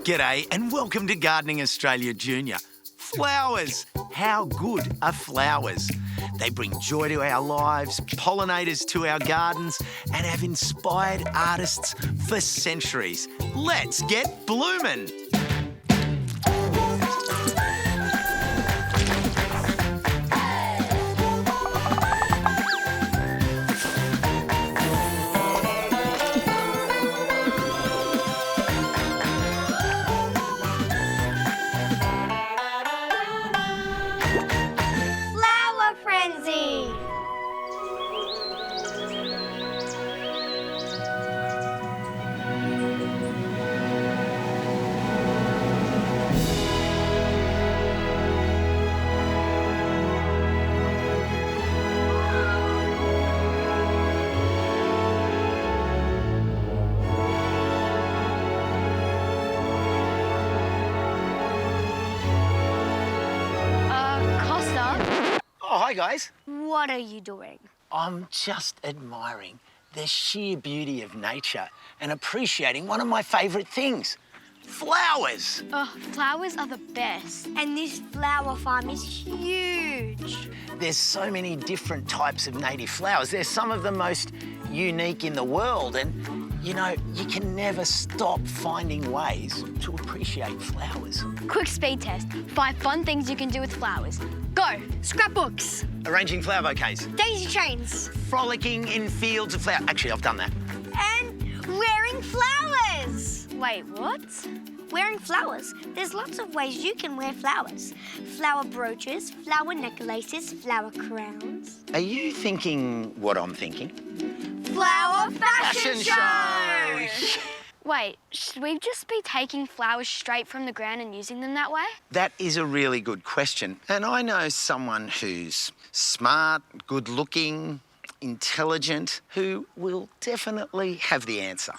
G'day and welcome to Gardening Australia Junior. Flowers. How good are flowers? They bring joy to our lives, pollinators to our gardens, and have inspired artists for centuries. Let's get bloomin'. Flower frenzy! Costa, Oh, hi guys. What are you doing? I'm just admiring the sheer beauty of nature and appreciating one of my favourite things, flowers. flowers are the best. And this flower farm is huge. There's so many different types of native flowers. They're some of the most unique in the world and, you know, you can never stop finding ways to appreciate flowers. Quick speed test. 5 fun things you can do with flowers. Go. Scrapbooks, Arranging flower bouquets, daisy chains, frolicking in fields of flowers. Actually, I've done that. and wearing flowers. Wait, what? Wearing flowers. There's lots of ways you can wear flowers. Flower brooches, flower necklaces, flower crowns. Are you thinking what I'm thinking? Flower fashion show! Wait, should we just be taking flowers straight from the ground and using them that way? That is a really good question. And I know someone who's smart, good-looking, intelligent, who will definitely have the answer.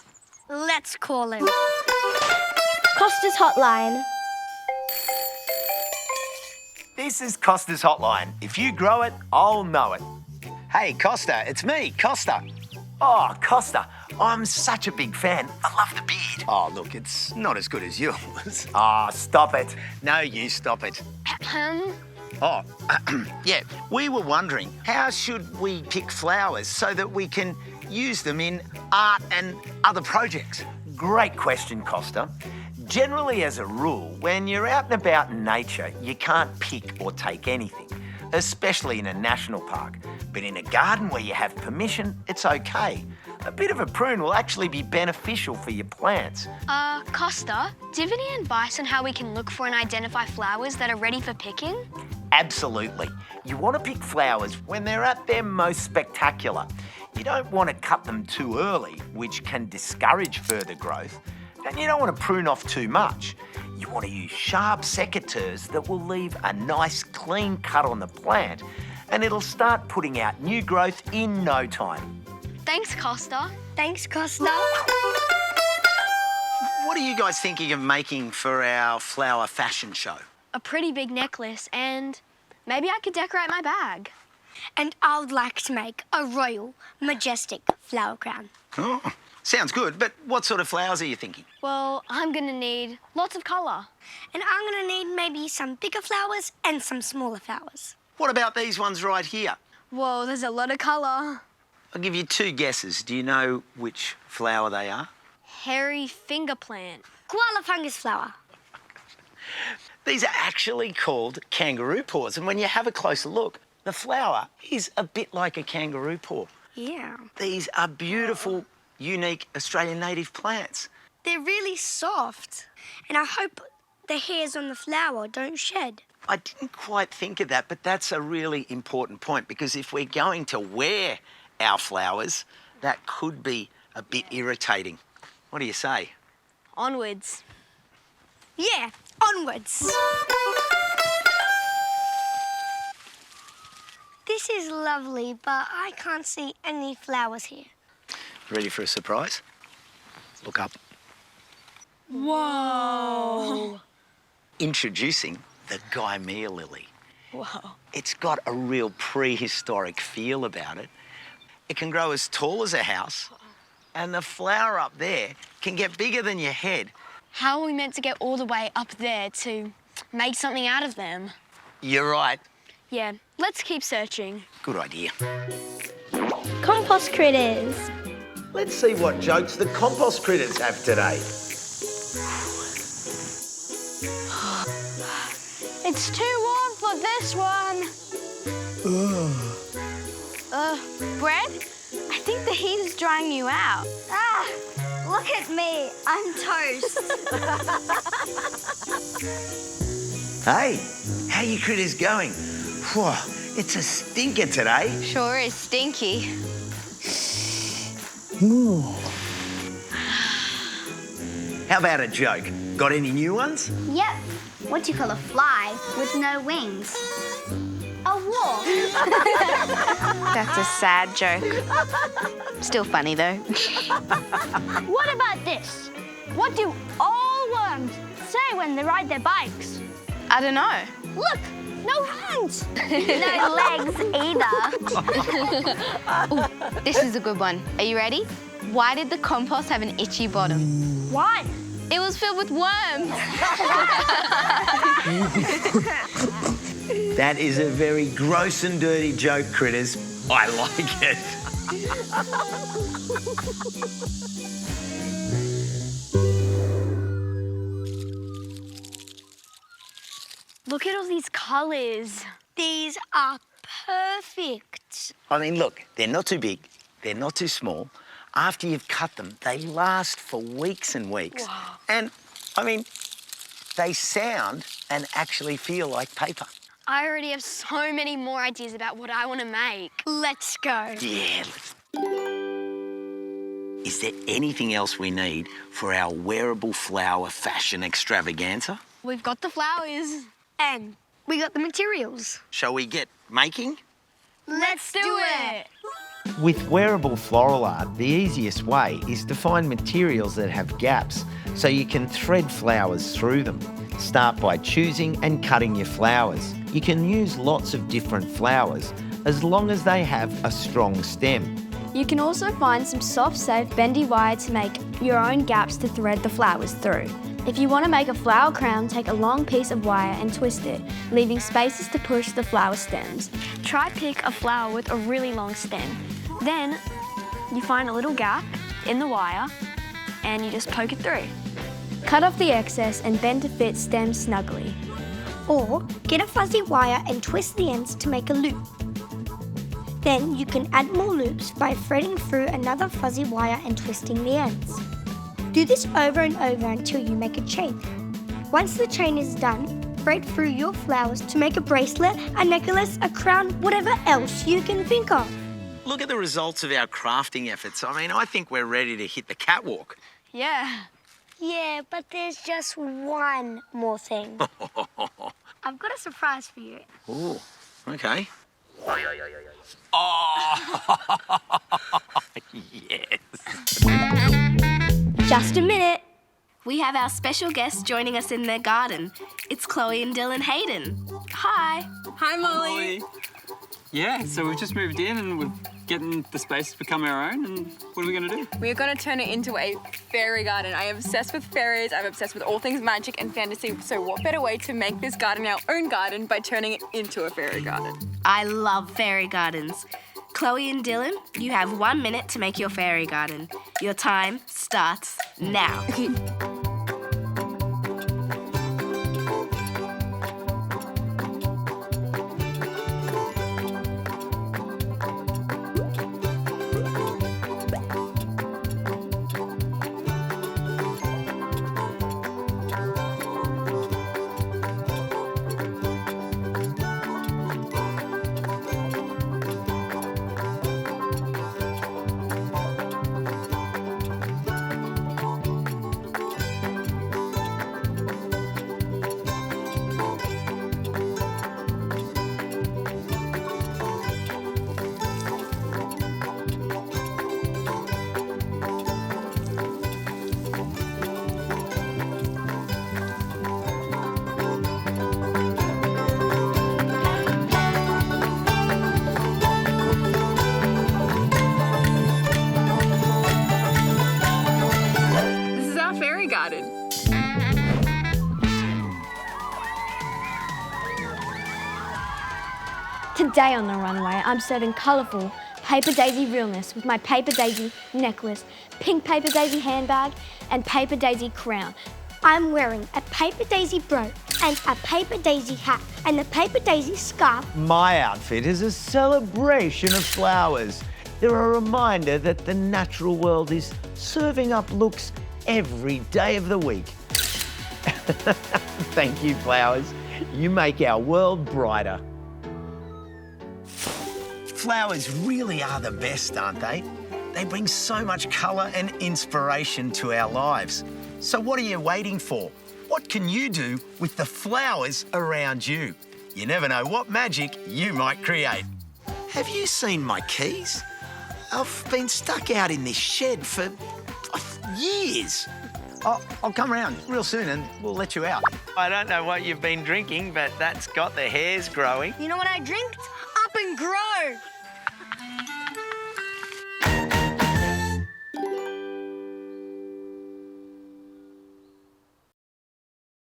Let's call him. Costa's hotline. This is Costa's hotline. If you grow it, I'll know it. Hey, Costa, it's me, Costa. Oh, Costa, I'm such a big fan. I love the beard. Oh, look, it's not as good as yours. Ah, stop it. No, you stop it. Oh, yeah, we were wondering, how should we pick flowers so that we can use them in art and other projects? Great question, Costa. Generally, as a rule, when you're out and about in nature, you can't pick or take anything, especially in a national park. But in a garden where you have permission, it's okay. A bit of a prune will actually be beneficial for your plants. Costa, do you have any advice on how we can look for and identify flowers that are ready for picking? Absolutely. You want to pick flowers when they're at their most spectacular. You don't want to cut them too early, which can discourage further growth. And you don't want to prune off too much. You want to use sharp secateurs that will leave a nice clean cut on the plant, and it'll start putting out new growth in no time. Thanks, Costa. Thanks, Costa. What are you guys thinking of making for our flower fashion show? A pretty big necklace and maybe I could decorate my bag. And I would like to make a royal, majestic flower crown. Oh, sounds good, but what sort of flowers are you thinking? Well, I'm gonna need lots of colour. And I'm going to need maybe some bigger flowers and some smaller flowers. What about these ones right here? Whoa, there's a lot of colour. I'll give you 2 guesses. Do you know which flower they are? Hairy finger plant. Koala fungus flower. These are actually called kangaroo paws, and when you have a closer look, the flower is a bit like a kangaroo paw. Yeah. These are beautiful, unique Australian native plants. They're really soft. And I hope the hairs on the flower don't shed. I didn't quite think of that, but that's a really important point because if we're going to wear our flowers, that could be a bit irritating. What do you say? Onwards. Yeah, onwards. This is lovely, but I can't see any flowers here. Ready for a surprise? Look up. Whoa. Introducing the Gaimea lily. Whoa. It's got a real prehistoric feel about it. It can grow as tall as a house, and the flower up there can get bigger than your head. How are we meant to get all the way up there to make something out of them? You're right. Yeah, let's keep searching. Good idea. Compost critters. Let's see what jokes the compost critters have today. It's too warm for this one. Bread? I think the heat is drying you out. Ah, look at me. I'm toast. Hey, how you critters going? Whew, it's a stinker today. Sure is stinky. How about a joke? Got any new ones? Yep. What do you call a fly with no wings? A wasp. That's a sad joke. Still funny though. What about this? What do all worms say when they ride their bikes? I don't know. Look, no hands. No legs either. This is a good one. Are you ready? Why did the compost have an itchy bottom? Why? It was filled with worms. That is a very gross and dirty joke, critters. I like it. Look at all these colours. These are perfect. I mean, look, they're not too big, they're not too small. After you've cut them, they last for weeks and weeks. Wow. And, I mean, they sound and actually feel like paper. I already have so many more ideas about what I want to make. Let's go. Yeah. Is there anything else we need for our wearable flower fashion extravaganza? We've got the flowers. And we got the materials. Shall we get making? Let's do it. With wearable floral art, the easiest way is to find materials that have gaps so you can thread flowers through them. Start by choosing and cutting your flowers. You can use lots of different flowers as long as they have a strong stem. You can also find some soft, safe, bendy wire to make your own gaps to thread the flowers through. If you want to make a flower crown, take a long piece of wire and twist it, leaving spaces to push the flower stems. Try pick a flower with a really long stem. Then you find a little gap in the wire and you just poke it through. Cut off the excess and bend to fit stems snugly. Or get a fuzzy wire and twist the ends to make a loop. Then you can add more loops by threading through another fuzzy wire and twisting the ends. Do this over and over until you make a chain. Once the chain is done, thread through your flowers to make a bracelet, a necklace, a crown, whatever else you can think of. Look at the results of our crafting efforts. I mean, I think we're ready to hit the catwalk. Yeah. Yeah, but there's just one more thing. I've got a surprise for you. Ooh, okay. Oh, yes. Just a minute. We have our special guest joining us in their garden. It's Chloe and Dylan Hayden. Hi. Hi, Molly. Yeah, so we've just moved in and we're getting the space to become our own, and what are we going to do? We're going to turn it into a fairy garden. I am obsessed with fairies. I'm obsessed with all things magic and fantasy. So what better way to make this garden our own garden by turning it into a fairy garden? I love fairy gardens. Chloe and Dylan, you have 1 minute to make your fairy garden. Your time starts now. This is our fairy garden. Today on the runway, I'm serving colourful paper daisy realness with my paper daisy necklace, pink paper daisy handbag, and paper daisy crown. I'm wearing a paper daisy brooch and a paper daisy hat and a paper daisy scarf. My outfit is a celebration of flowers. They're a reminder that the natural world is serving up looks every day of the week. Thank you, flowers. You make our world brighter. Flowers really are the best, aren't they? They bring so much colour and inspiration to our lives. So what are you waiting for? What can you do with the flowers around you? You never know what magic you might create. Have you seen my keys? I've been stuck out in this shed for years. I'll come round real soon and we'll let you out. I don't know what you've been drinking, but that's got the hairs growing. You know what I drink? Up and Grow.